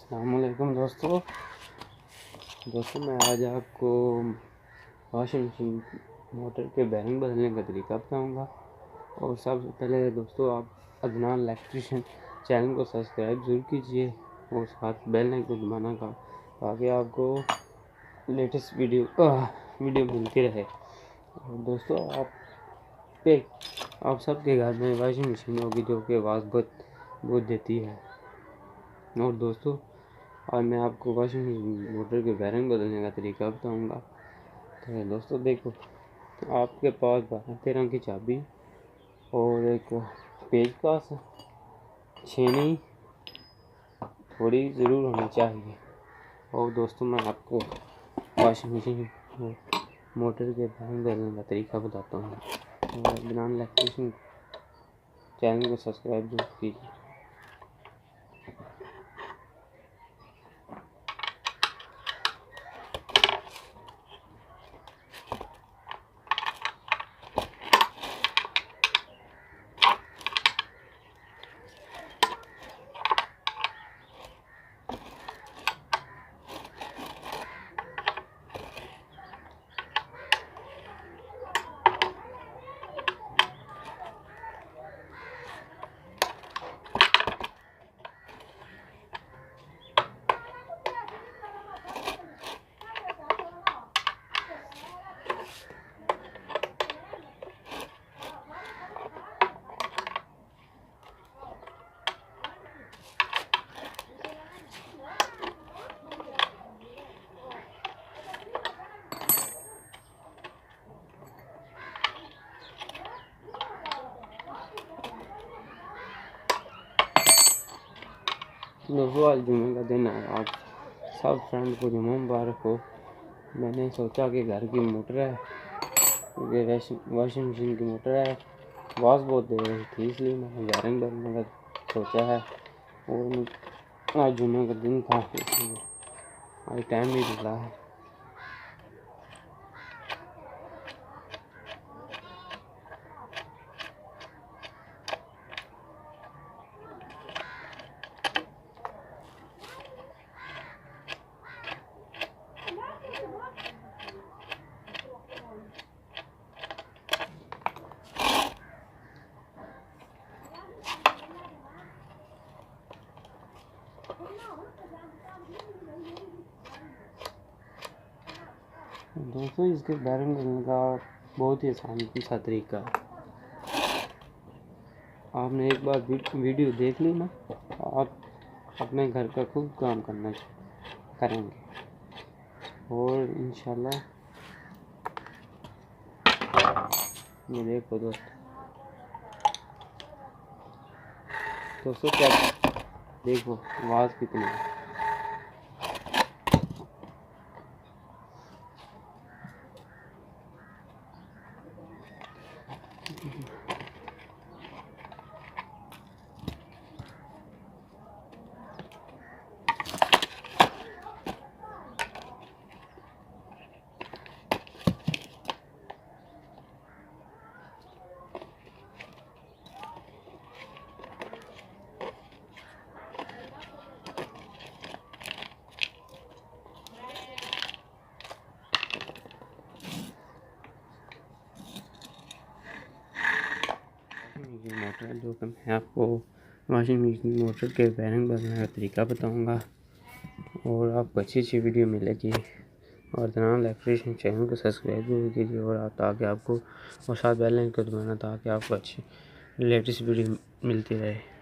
अस्सलामुअलैकुम दोस्तों मैं आज आपको वॉशिंग मशीन मोटर के बैरिंग बदलने का तरीका बताऊंगा। और सबसे पहले दोस्तों आप अदनान इलेक्ट्रिशियन चैनल को सब्सक्राइब ज़रूर कीजिए और साथ बेल आइकन को दबाना का, ताकि आपको लेटेस्ट वीडियो मिलती रहे। और दोस्तों आप सबके घर में वॉशिंग मशीन होगी जो कि आवाज़ बहुत देती है। और दोस्तों आज मैं आपको वॉशिंग मशीन मोटर के बैरिंग बदलने का तरीका बताऊंगा। तो दोस्तों देखो, आपके पास 12-13 की चाबी और एक पेचकस, छेनी थोड़ी ज़रूर होनी चाहिए। और दोस्तों मैं आपको वॉशिंग मशीन मोटर के बैरिंग बदलने का तरीका बताता हूँ। तो बिना इलेक्ट्रिशियन चैनल को सब्सक्राइब जरूर कीजिए। दोस्तों आज जुम्मे का दिन है, आप सब फ्रेंड को जुम्मा मुबारक हो। मैंने सोचा कि घर की मोटर है, वॉशिंग मशीन की मोटर है, आवाज़ बहुत दे रही थी, इसलिए मैंने बैरिंग बदलने का सोचा है। और आज जुम्मे का दिन था, इसलिए आज टाइम नहीं मिला है। दोस्तों इसके बैरिंग बदलने का बहुत ही आसान सा तरीका है। आपने एक बार वीडियो देख ली ना, आप अपने घर का खुद काम करना करेंगे। और इंशाल्लाह ये देखो दोस्तों क्या देखो आवाज़ कितनी है। मोटर जो कि मैं आपको वॉशिंग मशीन मोटर के बैरिंग बदलने का तरीका बताऊंगा। और आपको अच्छी वीडियो मिलेगी। और तमाम इलेक्ट्रिशियन चैनल को सब्सक्राइब जरूर कीजिए और ताकि आपको और साथ बेल आइकन को दबाना, ताकि आपको अच्छी लेटेस्ट वीडियो मिलती रहे।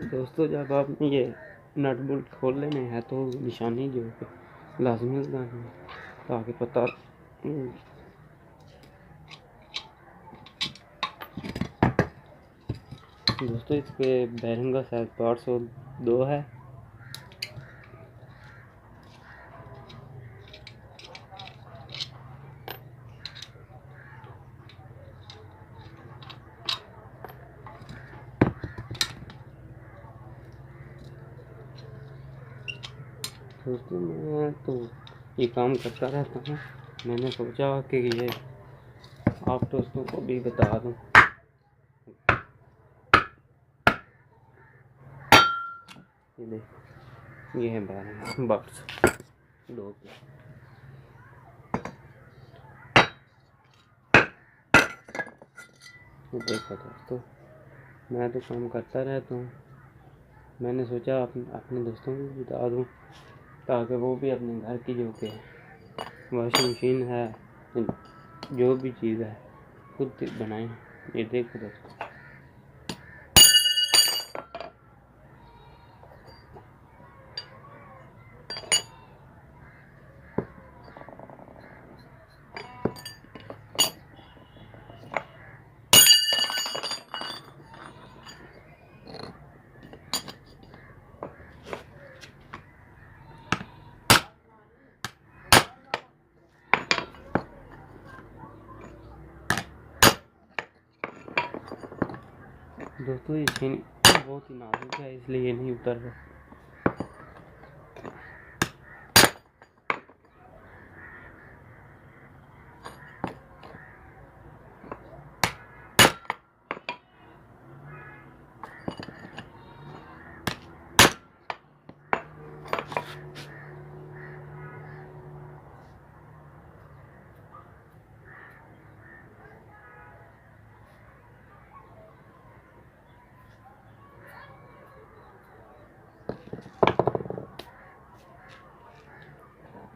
दोस्तों जब आपने ये नट बोल्ट खोल लेने हैं तो निशानी जो है लाजमी लगानी है, ताकि पता दोस्तों इसके बैरिंग का साइज 502 है। दोस्तों मैं तो ये काम करता रहता हूँ, मैंने सोचा कि ये आप दोस्तों को भी बता दूँ। ये देखो, ये है बैरिंग बक्स 2 के। ये देखो दोस्तों, मैं तो काम करता रहता हूँ, मैंने सोचा अपने दोस्तों को भी बता दूँ ताकि वो भी अपने घर की जो कि वॉशिंग मशीन है, जो भी चीज़ है, खुद बनाएं। ये देखो दोस्तों, ये चीनी बहुत ही नाजुक है इसलिए ये नहीं उतर रहा।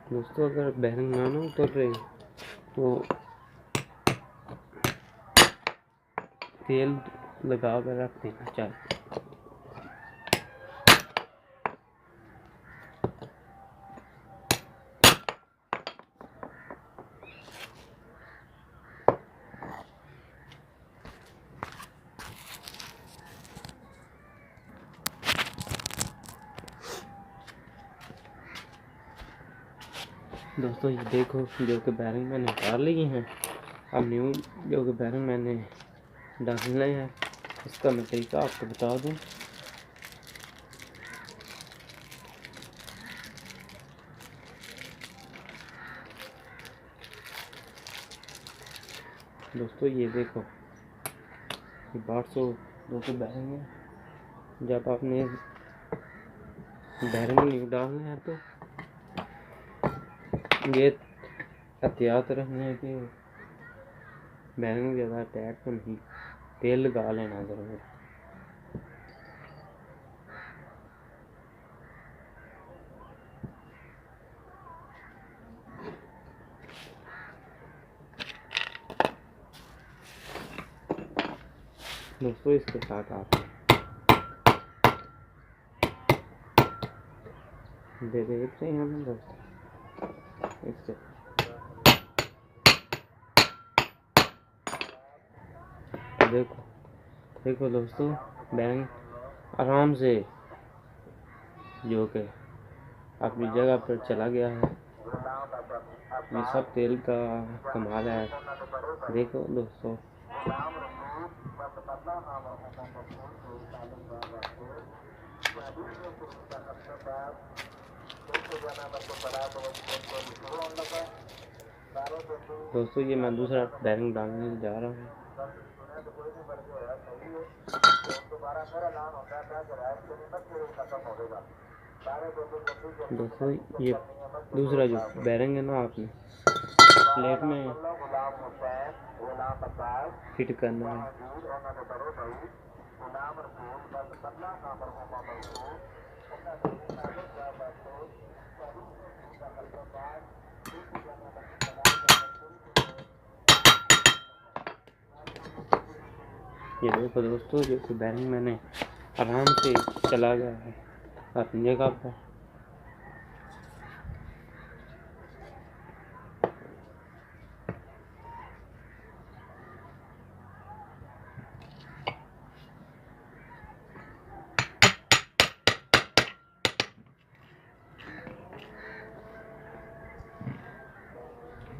दोस्तों अगर बैरिंग ना उतर रहे तो तेल लगा कर रख देना चाहिए। दोस्तों ये देखो, जो कि बैरिंग मैंने डाल ली हैं। अब न्यू जो कि बैरिंग मैंने डालना है, इसका मैं तरीका आपको बता दूं। दोस्तों ये देखो, ये 802 के बैरिंग है। जब आपने बैरिंग न्यू डालना है तो ये एहतियात रखने के बैरिंग ज़्यादा टाइट तो नहीं, तेल लगा लेना ज़रूर। दोस्तों इसके साथ आप देख रहे हैं दोस्तों, इसके देखो दोस्तों, बैरिंग आराम से जो कि अपनी जगह पर चला गया है। ये सब तेल का कमाल है। देखो दोस्तों, ये मैं दूसरा बैरिंग डालने जा रहा हूँ। दोस्तों ये दूसरा जो बैरिंग है ना, आपने प्लेट में फिट करना है। ये देखो दोस्तों, जो बैरिंग मैंने आराम से चला गया है अपनी जगह पर।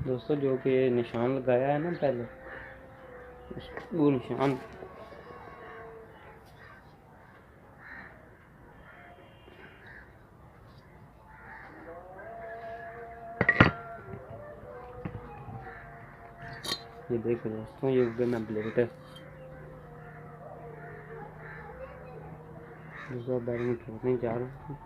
दोस्तों जो कि ये निशान लगाया है ना पहले, वो निशान ये देखो दोस्तों, ये उगना ब्लेड है। दूसरा बैरिंग ठोकने जा रहा हूँ।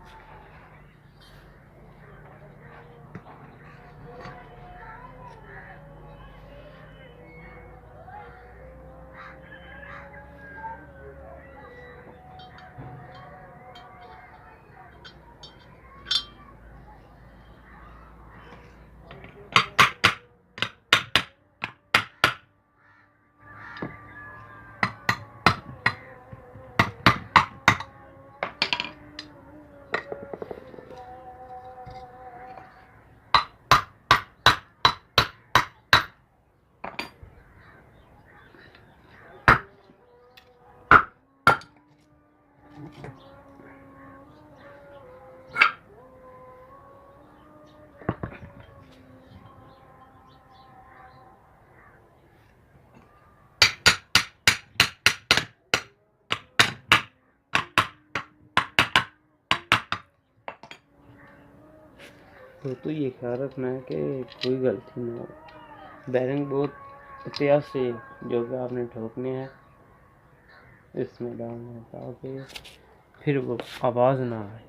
तो ये ख्याल रखना है कि कोई गलती ना हो। बैरिंग बहुत एहतियात से जो कि आपने ठोकने हैं इसमें डालना है, ताकि फिर वो आवाज़ ना आए।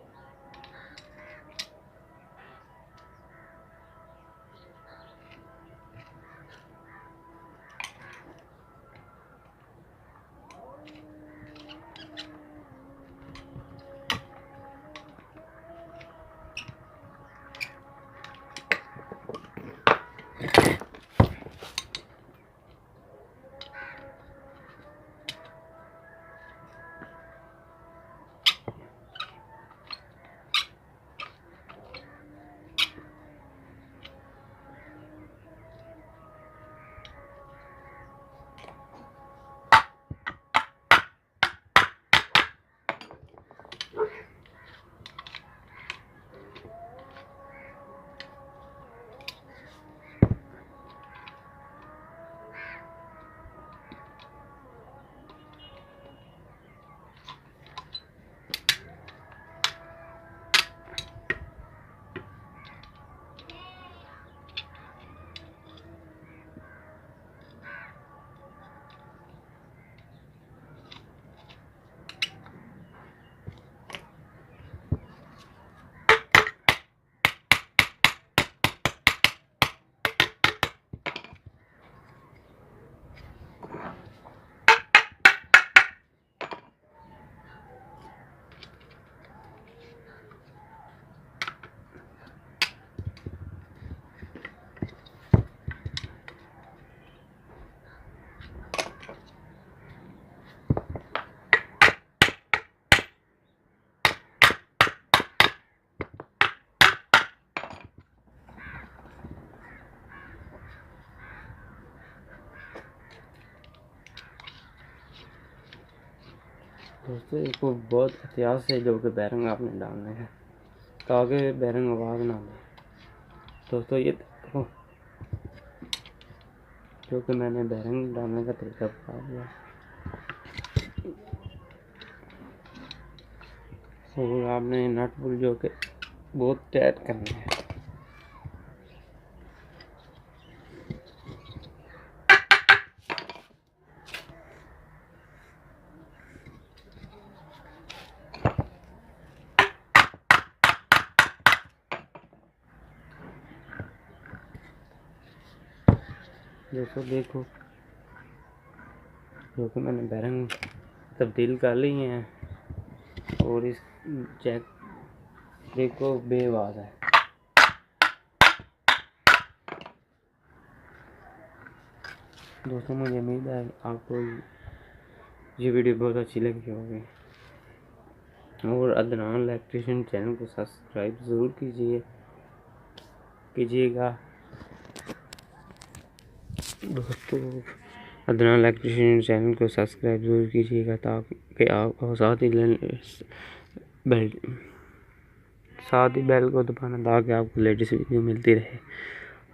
दोस्तों इसको बहुत एहतियात से जो कि बैरिंग आपने डालने हैं, ताकि बैरिंग आवाज़ ना दे। दोस्तों ये देखो जो कि मैंने बैरिंग डालने का तरीका बता दिया, और आपने नट बोल्ट जो कि बहुत टाइट करना है। दोस्तों देखो जो कि मैंने बैरिंग तब्दील कर ली हैं, और इस चेक देखो बेआवाज़ है। दोस्तों मुझे उम्मीद है आपको ये वीडियो बहुत अच्छी लगी होगी, और अदनान इलेक्ट्रिशियन चैनल को सब्सक्राइब ज़रूर कीजिएगा। दोस्तों अदनान इलेक्ट्रिशियन चैनल को सब्सक्राइब ज़रूर कीजिएगा, ताकि आप साथ ही बेल को दबाना, ताकि आपको लेटेस्ट वीडियो मिलती रहे।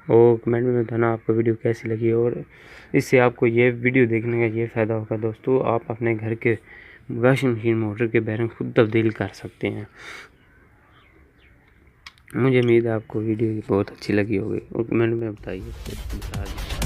और कमेंट में बताना आपको वीडियो कैसी लगी। और इससे आपको ये वीडियो देखने का ये फ़ायदा होगा दोस्तों, आप अपने घर के वॉशिंग मशीन मोटर के बैरिंग खुद तब्दील कर सकते हैं। मुझे उम्मीद है आपको वीडियो बहुत अच्छी लगी होगी और कमेंट में बताइए।